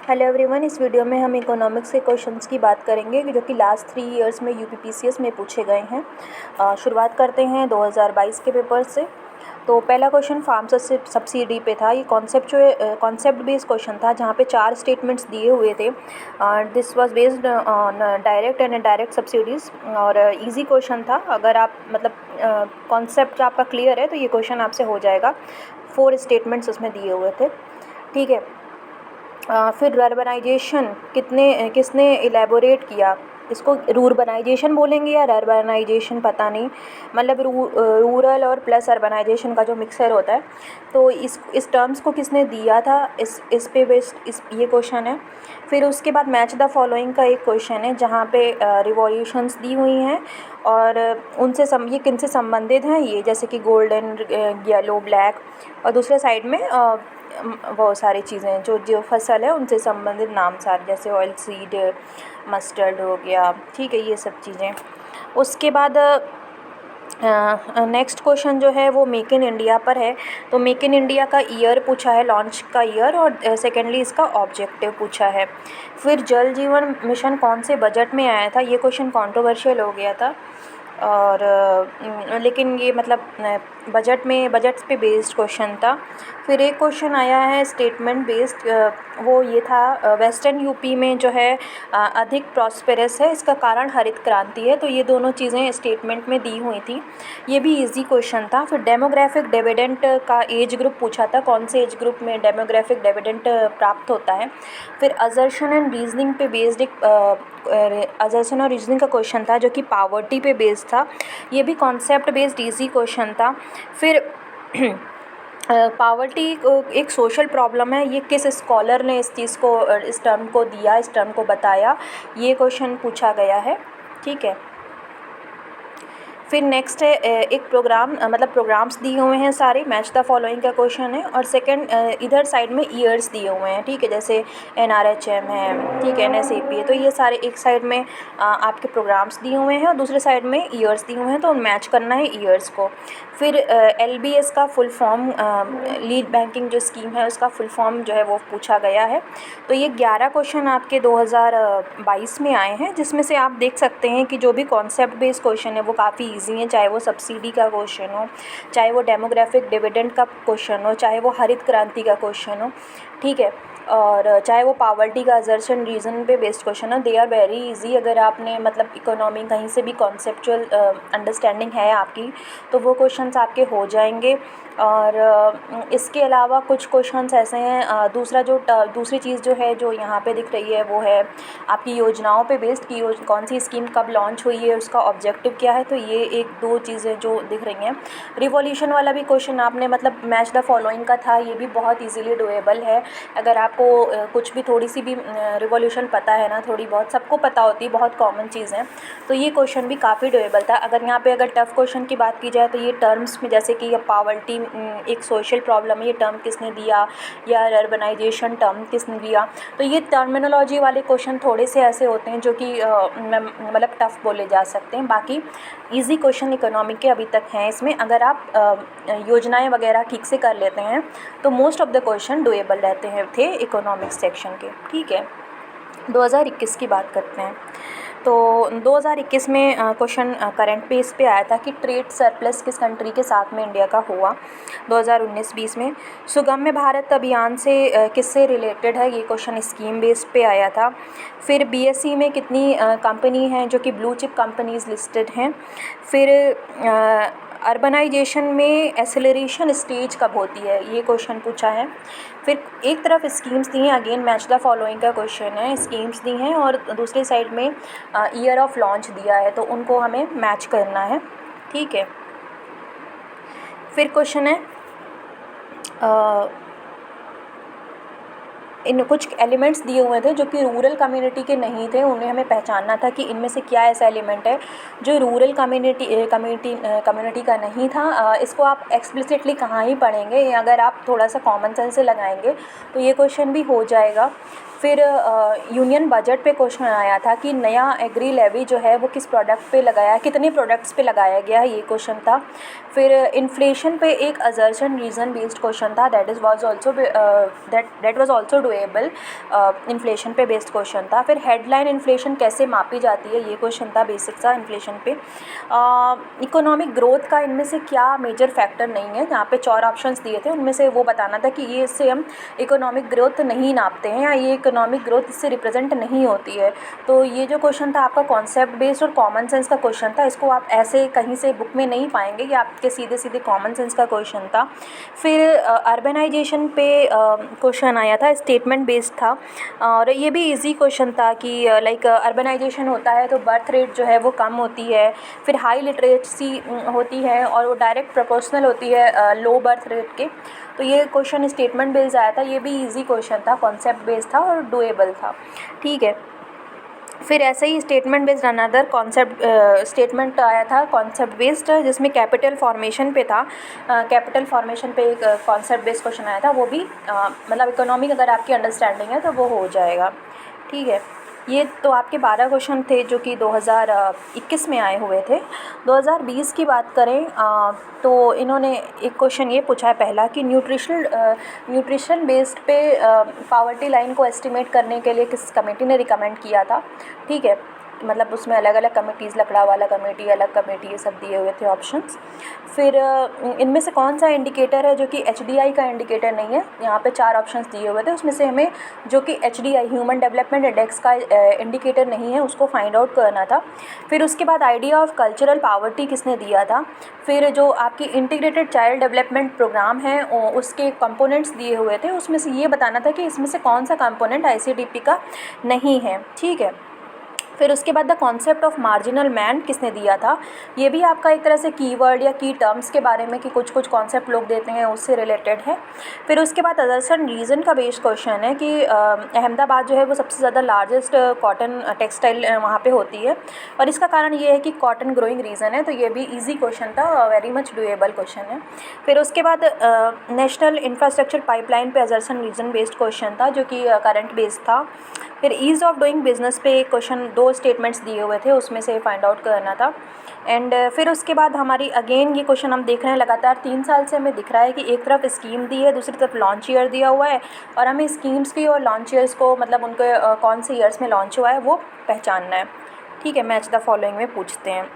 Hello everyone, इस video में हम इकोनॉमिक्स के क्वेश्चंस की बात करेंगे जो कि लास्ट 3 इयर्स में यूपीपीसीएस में पूछे गए हैं। शुरुआत करते हैं 2022 के पेपर से। तो पहला क्वेश्चन फार्म सब्सिडी पे था। ये कॉन्सेप्ट बेस्ड क्वेश्चन था जहाँ पे 4 स्टेटमेंट्स दिए हुए थे। This was based on direct and indirect subsidies और इजी क्वेश्चन था। अगर आप कॉन्सेप्ट आपका क्लियर है तो ये क्वेश्चन आपसे हो जाएगा। 4 स्टेटमेंट्स उसमें दिए हुए थे, ठीक है। फिर रर्बनाइजेशन किसने इलेबोरेट किया, इसको रूरबनाइजेशन बोलेंगे या रर्बनाइजेशन पता नहीं, मतलब रूरल और प्लस अर्बनाइजेशन का जो मिक्सर होता है। तो इस टर्म्स को किसने दिया था, इस पे बेस्ड ये क्वेश्चन है। फिर उसके बाद मैच द फॉलोइंग का एक क्वेश्चन है जहाँ पे रिवॉल्यूशंस दी हुई हैं और ये किनसे संबंधित हैं, ये जैसे कि गोल्डन, येलो, ब्लैक, और दूसरे साइड में बहुत सारी चीज़ें जो फसल है उनसे संबंधित नाम सारे, जैसे ऑयल सीड, मस्टर्ड हो गया, ठीक है, ये सब चीज़ें। उसके बाद नेक्स्ट क्वेश्चन जो है वो मेक इन इंडिया पर है। तो मेक इन इंडिया का ईयर पूछा है, लॉन्च का ईयर, और सेकेंडली इसका ऑब्जेक्टिव पूछा है। फिर जल जीवन मिशन कौन से बजट में आया था, ये क्वेश्चन कंट्रोवर्शियल हो गया था और लेकिन ये बजट पे बेस्ड क्वेश्चन था। फिर एक क्वेश्चन आया है स्टेटमेंट बेस्ड, वो ये था वेस्टर्न यूपी में जो है अधिक प्रॉस्पेरस है, इसका कारण हरित क्रांति है। तो ये दोनों चीज़ें स्टेटमेंट में दी हुई थी, ये भी इजी क्वेश्चन था। फिर डेमोग्राफिक डिविडेंड का एज ग्रुप पूछा था, कौन से एज ग्रुप में डेमोग्राफिक डिविडेंड प्राप्त होता है। फिर असर्शन एंड रीजनिंग पे बेस्ड असर्शन और रीजनिंग का क्वेश्चन था जो कि पावर्टी पे बेस्ड था, ये भी कॉन्सेप्ट बेस्ड इजी क्वेश्चन था। फिर पावर्टी एक सोशल प्रॉब्लम है, ये किस स्कॉलर ने इस टर्म को दिया, इस टर्म को बताया, ये क्वेश्चन पूछा गया है, ठीक है। फिर नेक्स्ट है एक प्रोग्राम्स दिए हुए हैं सारे, मैच द फॉलोइंग का क्वेश्चन है। और सेकंड इधर साइड में ईयर्स दिए हुए हैं, ठीक है, जैसे NRHM है, ठीक है, NSAP है। तो ये सारे एक साइड में आपके प्रोग्राम्स दिए हुए हैं और दूसरे साइड में ईयर्स दिए हुए हैं, तो मैच करना है ईयर्स को। फिर LBS का फुल फॉर्म, लीड बैंकिंग जो स्कीम है उसका फुल फॉर्म जो है वो पूछा गया है। तो ये 11 क्वेश्चन आपके 2022 में आए हैं, जिसमें से आप देख सकते हैं कि जो भी कॉन्सेप्ट बेस्ड क्वेश्चन है वो काफ़ी इजी है, चाहे वो सब्सिडी का क्वेश्चन हो, चाहे वो डेमोग्राफिक डिविडेंड का क्वेश्चन हो, चाहे वो हरित क्रांति का क्वेश्चन हो, ठीक है, और चाहे वो पावर्टी का असर्शन रीजन पे बेस्ड क्वेश्चन हो। They are very easy. अगर आपने इकोनॉमी कहीं से भी कॉन्सेप्चुअल अंडरस्टैंडिंग है आपकी, तो वो क्वेश्चंस आपके हो जाएंगे। और इसके अलावा कुछ क्वेश्चंस ऐसे हैं, दूसरी चीज़ जो है जो यहाँ पे दिख रही है वो है आपकी योजनाओं पे बेस्ड कि कौन सी स्कीम कब लॉन्च हुई है, उसका ऑब्जेक्टिव क्या है। तो ये 1-2 चीज़ें जो दिख रही हैं। रिवॉल्यूशन वाला भी क्वेश्चन आपने मैच द फॉलोइंग का था, ये भी बहुत ईजिली डुएबल है। अगर आपको कुछ भी थोड़ी सी भी रिवॉल्यूशन पता है ना, थोड़ी बहुत सबको पता होती है, बहुत कॉमन चीज़ है, तो ये क्वेश्चन भी काफ़ी डुएबल था। अगर टफ़ क्वेश्चन की बात की जाए तो ये टर्म्स में, जैसे कि पावर्टी एक सोशल प्रॉब्लम है, ये टर्म किसने दिया, या अर्बनाइजेशन टर्म किसने दिया। तो ये टर्मिनोलॉजी वाले क्वेश्चन थोड़े से ऐसे होते हैं जो कि टफ़ बोले जा सकते हैं। बाकी इजी क्वेश्चन इकोनॉमिक के अभी तक हैं इसमें। अगर आप योजनाएं वगैरह ठीक से कर लेते हैं तो most of the question doable थे इकोनॉमिक्स सेक्शन के, ठीक है। 2021 की बात करते हैं। तो 2021 में क्वेश्चन करंट बेस पे आया था कि ट्रेड सरप्लस किस कंट्री के साथ में इंडिया का हुआ 2019-20 में। सुगम्य भारत अभियान से किससे रिलेटेड है, ये क्वेश्चन स्कीम बेस पे आया था। फिर BSE में कितनी कंपनी हैं जो कि ब्लू चिप कंपनीज लिस्टेड हैं। फिर अर्बनाइजेशन में एसेलरेशन स्टेज कब होती है, ये क्वेश्चन पूछा है। फिर एक तरफ स्कीम्स दी हैं, अगेन मैच द फॉलोइंग का क्वेश्चन है, स्कीम्स दी हैं और दूसरी साइड में ईयर ऑफ लॉन्च दिया है, तो उनको हमें मैच करना है, ठीक है। फिर क्वेश्चन है इन कुछ एलिमेंट्स दिए हुए थे जो कि रूरल कम्युनिटी के नहीं थे, उन्हें हमें पहचानना था कि इनमें से क्या ऐसा एलिमेंट है जो रूरल कम्युनिटी का नहीं था। इसको आप एक्सप्लिसिटली कहाँ ही पढ़ेंगे, अगर आप थोड़ा सा कॉमन सेंस से लगाएंगे तो ये क्वेश्चन भी हो जाएगा। फिर यूनियन बजट पे क्वेश्चन आया था कि नया एग्री लेवी जो है वो किस प्रोडक्ट पे लगाया, कितने प्रोडक्ट्स पे लगाया गया है, ये क्वेश्चन था। फिर इन्फ्लेशन पे एक असर्शन रीज़न बेस्ड क्वेश्चन था, that was also doable. Inflation पे बेस्ड क्वेश्चन था। फिर हेडलाइन इन्फ्लेशन कैसे मापी जाती है, ये क्वेश्चन था बेसिक सा इन्फ्लेशन पे। इकोनॉमिक ग्रोथ का इनमें से क्या मेजर फैक्टर नहीं है, यहाँ पे 4 ऑप्शंस दिए थे, उनमें से वो बताना था कि ये इससे हम इकोनॉमिक ग्रोथ नहीं नापते हैं या ये इकोनॉमिक ग्रोथ इससे रिप्रेजेंट नहीं होती है। तो ये जो क्वेश्चन था आपका कॉन्सेप्ट बेस्ड और कॉमन सेंस का क्वेश्चन था, इसको आप ऐसे कहीं से बुक में नहीं पाएंगे, ये आपके सीधे सीधे कॉमन सेंस का क्वेश्चन था। फिर अर्बनाइजेशन पे क्वेश्चन आया था, स्टेटमेंट बेस्ड था और ये भी इजी क्वेश्चन था कि लाइक अर्बनाइजेशन होता है तो बर्थ रेट जो है वो कम होती है, फिर हाई लिटरेसी होती है और वो डायरेक्ट प्रोपोर्शनल होती है लो बर्थ रेट के। तो ये क्वेश्चन स्टेटमेंट बेस्ड आया था, ये भी इजी क्वेश्चन था, कॉन्सेप्ट बेस्ड था और डूएबल था। ठीक है, फिर ऐसे ही statement based another concept statement आया था कॉन्सेप्ट बेस्ड, जिसमें कैपिटल फॉर्मेशन पे था। कैपिटल फॉर्मेशन पे एक कॉन्सेप्ट बेस्ड क्वेश्चन आया था, वो भी मतलब इकोनॉमिक अगर आपकी अंडरस्टैंडिंग है तो वो हो जाएगा। ठीक है, ये तो आपके 12 क्वेश्चन थे जो कि 2021 में आए हुए थे। 2020 की बात करें तो इन्होंने एक क्वेश्चन ये पूछा है पहला कि न्यूट्रिशन बेस्ड पे पावर्टी लाइन को एस्टिमेट करने के लिए किस कमेटी ने रिकमेंड किया था। ठीक है, मतलब उसमें अलग अलग कमेटीज़, लकड़ा वाला कमेटी, अलग कमेटी, ये सब दिए हुए थे ऑप्शंस। फिर इनमें से कौन सा इंडिकेटर है जो कि HDI का इंडिकेटर नहीं है, यहाँ पे 4 ऑप्शंस दिए हुए थे, उसमें से हमें जो कि HDI ह्यूमन डेवलपमेंट इंडेक्स का इंडिकेटर नहीं है उसको फाइंड आउट करना था। फिर उसके बाद आइडिया ऑफ कल्चरल पावर्टी किसने दिया था। फिर जो आपकी इंटीग्रेटेड चाइल्ड डेवलपमेंट प्रोग्राम है उसके कंपोनेंट्स दिए हुए थे, उसमें से ये बताना था कि इसमें से कौन सा कंपोनेंट ICDP का नहीं है। ठीक है, फिर उसके बाद the concept of marginal man किसने दिया था, ये भी आपका एक तरह से कीवर्ड या की टर्म्स के बारे में कि कुछ कुछ कॉन्सेप्ट लोग देते हैं उससे रिलेटेड है। फिर उसके बाद अदर्सन रीज़न का बेस्ड क्वेश्चन है कि अहमदाबाद जो है वो सबसे ज़्यादा लार्जेस्ट कॉटन टेक्सटाइल वहाँ पे होती है और इसका कारण ये है कि कॉटन ग्रोइंग रीज़न है, तो ये भी ईजी क्वेश्चन था, वेरी मच डूएबल क्वेश्चन है। फिर उसके बाद नेशनल इंफ्रास्ट्रक्चर पाइपलाइन पे अदर्सन रीज़न बेस्ड क्वेश्चन था जो कि करंट बेस्ड था। फिर ईज़ ऑफ डूइंग बिजनेस पे एक क्वेश्चन, 2 स्टेटमेंट्स दिए हुए थे, उसमें से फाइंड आउट करना था। एंड फिर उसके बाद हमारी अगेन ये क्वेश्चन हम देख रहे हैं लगातार 3 साल से हमें दिख रहा है कि एक तरफ स्कीम दी है, दूसरी तरफ लॉन्च ईयर दिया हुआ है और हमें स्कीम्स की और लॉन्च ईयर्स को मतलब उनके कौन से ईयर्स में लॉन्च हुआ है वो पहचानना है। ठीक है, मैच द फॉलोइंग में पूछते हैं।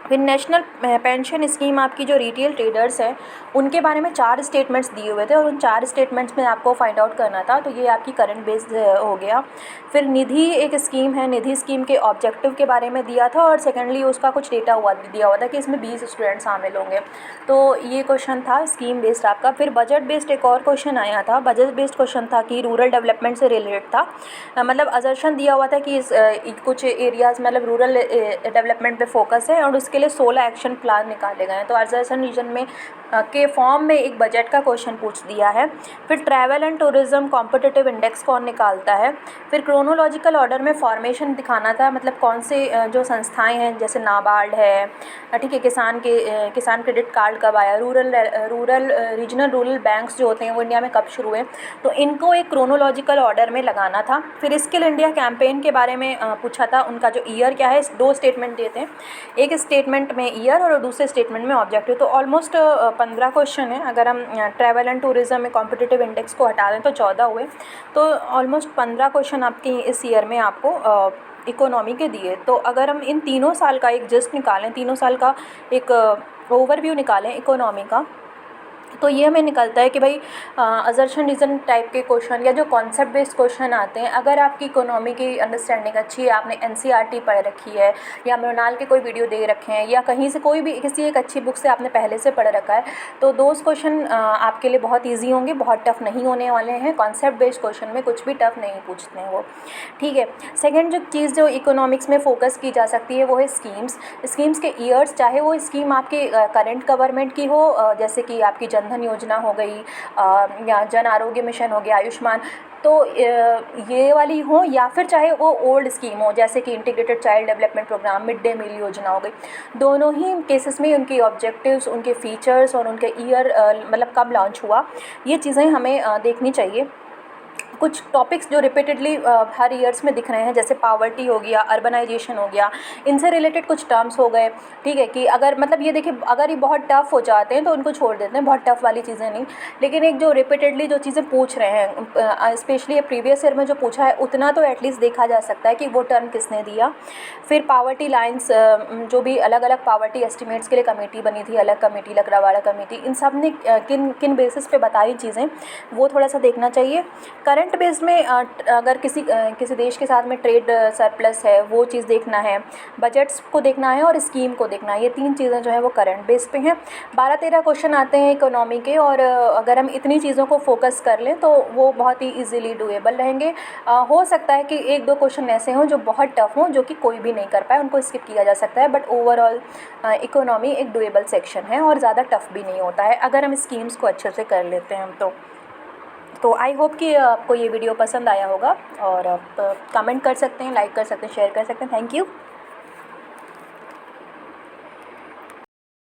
फिर नेशनल पेंशन स्कीम आपकी जो रिटेल ट्रेडर्स हैं उनके बारे में 4 स्टेटमेंट्स दिए हुए थे और उन 4 स्टेटमेंट्स में आपको फाइंड आउट करना था, तो ये आपकी करंट बेस्ड हो गया। फिर निधि एक स्कीम है, निधि स्कीम के ऑब्जेक्टिव के बारे में दिया था और सेकेंडली उसका कुछ डेटा दिया हुआ था कि इसमें 20 स्टूडेंट शामिल होंगे, तो ये क्वेश्चन था स्कीम बेस्ड आपका। फिर बजट बेस्ड एक और क्वेश्चन आया था, बजट बेस्ड क्वेश्चन था कि रूरल डेवलपमेंट से रिलेटेड था, मतलब असर्शन दिया हुआ था कि कुछ एरियाज़ मतलब रूरल डेवलपमेंट पे फोकस है और उसके लिए 16 एक्शन प्लान निकाले गए हैं, तो असर्शन रीजन में के फॉर्म में एक बजट का क्वेश्चन पूछ दिया है। फिर travel and tourism competitive index कौन निकालता है। फिर क्रोनोलॉजिकल ऑर्डर में फॉर्मेशन दिखाना था, मतलब कौन से जो संस्थाएं हैं जैसे नाबार्ड है, ठीक है, किसान क्रेडिट कार्ड कब आया, रूरल रीजनल रूरल बैंक्स जो होते हैं वो इंडिया में कब शुरू हुए, तो इनको एक क्रोनोलॉजिकल ऑर्डर में लगाना था। फिर स्किल इंडिया कैंपेन के बारे में पूछा था, उनका जो ईयर क्या है, 2 स्टेटमेंट देते हैं, एक स्टेटमेंट में ईयर और दूसरे स्टेटमेंट में ऑब्जेक्टिव, तो ऑलमोस्ट 15 क्वेश्चन है। अगर हम ट्रैवल एंड टूरिज्म में कॉम्पिटिटिव इंडेक्स को हटा दें तो 14 हुए, तो ऑलमोस्ट 15 क्वेश्चन आपकी इस ईयर में आपको इकोनॉमी के दिए। तो अगर हम इन तीनों साल का एक जस्ट निकालें, तीनों साल का एक ओवरव्यू निकालें इकोनॉमी का, तो ये हमें निकलता है कि भाई असर्शन रीज़न टाइप के क्वेश्चन या जो कॉन्सेप्ट बेस्ड क्वेश्चन आते हैं, अगर आपकी इकोनॉमी की अंडरस्टैंडिंग अच्छी है, आपने NCERT पढ़ रखी है या मृणाल के कोई वीडियो दे रखे हैं या कहीं से कोई भी किसी एक अच्छी बुक से आपने पहले से पढ़ रखा है, तो दोस्त क्वेश्चन आपके लिए बहुत ईजी होंगे, बहुत टफ नहीं होने वाले हैं। कॉन्सेप्ट बेस्ड क्वेश्चन में कुछ भी टफ नहीं पूछते हैं वो। ठीक है, सेकेंड जो चीज़ जो इकोनॉमिक्स में फोकस की जा सकती है वो है स्कीम्स के ईयर्स, चाहे वो स्कीम आपके करंट गवर्नमेंट की हो, जैसे कि आपकी जनधन योजना हो गई या जन आरोग्य मिशन हो गया, आयुष्मान, तो ये वाली हो, या फिर चाहे वो ओल्ड स्कीम हो जैसे कि integrated child development programme, mid day meal योजना हो गई, दोनों ही केसेस में उनकी ऑब्जेक्टिव्स, उनके फीचर्स और उनके ईयर मतलब कब लॉन्च हुआ, ये चीज़ें हमें देखनी चाहिए। कुछ टॉपिक्स जो रिपीटेडली हर ईयर्स में दिख रहे हैं, जैसे पावर्टी हो गया, अर्बनाइजेशन हो गया, इनसे रिलेटेड कुछ टर्म्स हो गए, ठीक है, कि अगर मतलब ये देखिए अगर ये बहुत टफ हो जाते हैं तो उनको छोड़ देते हैं, बहुत टफ वाली चीज़ें नहीं, लेकिन एक जो रिपीटेडली जो चीज़ें पूछ रहे हैं, स्पेशली ये प्रीवियस ईयर में जो पूछा है उतना तो एटलीस्ट देखा जा सकता है कि वो टर्म किसने दिया। फिर पावर्टी लाइन्स, जो भी अलग अलग पावर्टी एस्टिमेट्स के लिए कमेटी बनी थी, अलग कमेटी, लकड़ावाला कमेटी, इन सब ने किन किन बेसिस पे बताई चीज़ें, वो थोड़ा सा देखना चाहिए। करंट बेस में अगर किसी देश के साथ में ट्रेड सरप्लस है वो चीज़ देखना है, बजट्स को देखना है और स्कीम को देखना है, ये 3 चीज़ें जो है वो करंट बेस पे हैं। 12-13 क्वेश्चन आते हैं इकोनॉमी के, और अगर हम इतनी चीज़ों को फोकस कर लें तो वो बहुत ही इजीली डूएबल रहेंगे। हो सकता है कि 1-2 क्वेश्चन ऐसे हों जो बहुत टफ हों, जो कि कोई भी नहीं कर पाए, उनको स्किप किया जा सकता है, बट ओवरऑल इकोनॉमी एक डूएबल सेक्शन है और ज़्यादा टफ भी नहीं होता है अगर हम स्कीम्स को अच्छे से कर लेते हैं तो आई होप कि आपको ये वीडियो पसंद आया होगा, और आप कमेंट कर सकते हैं, लाइक कर सकते हैं, शेयर कर सकते हैं। Thank you.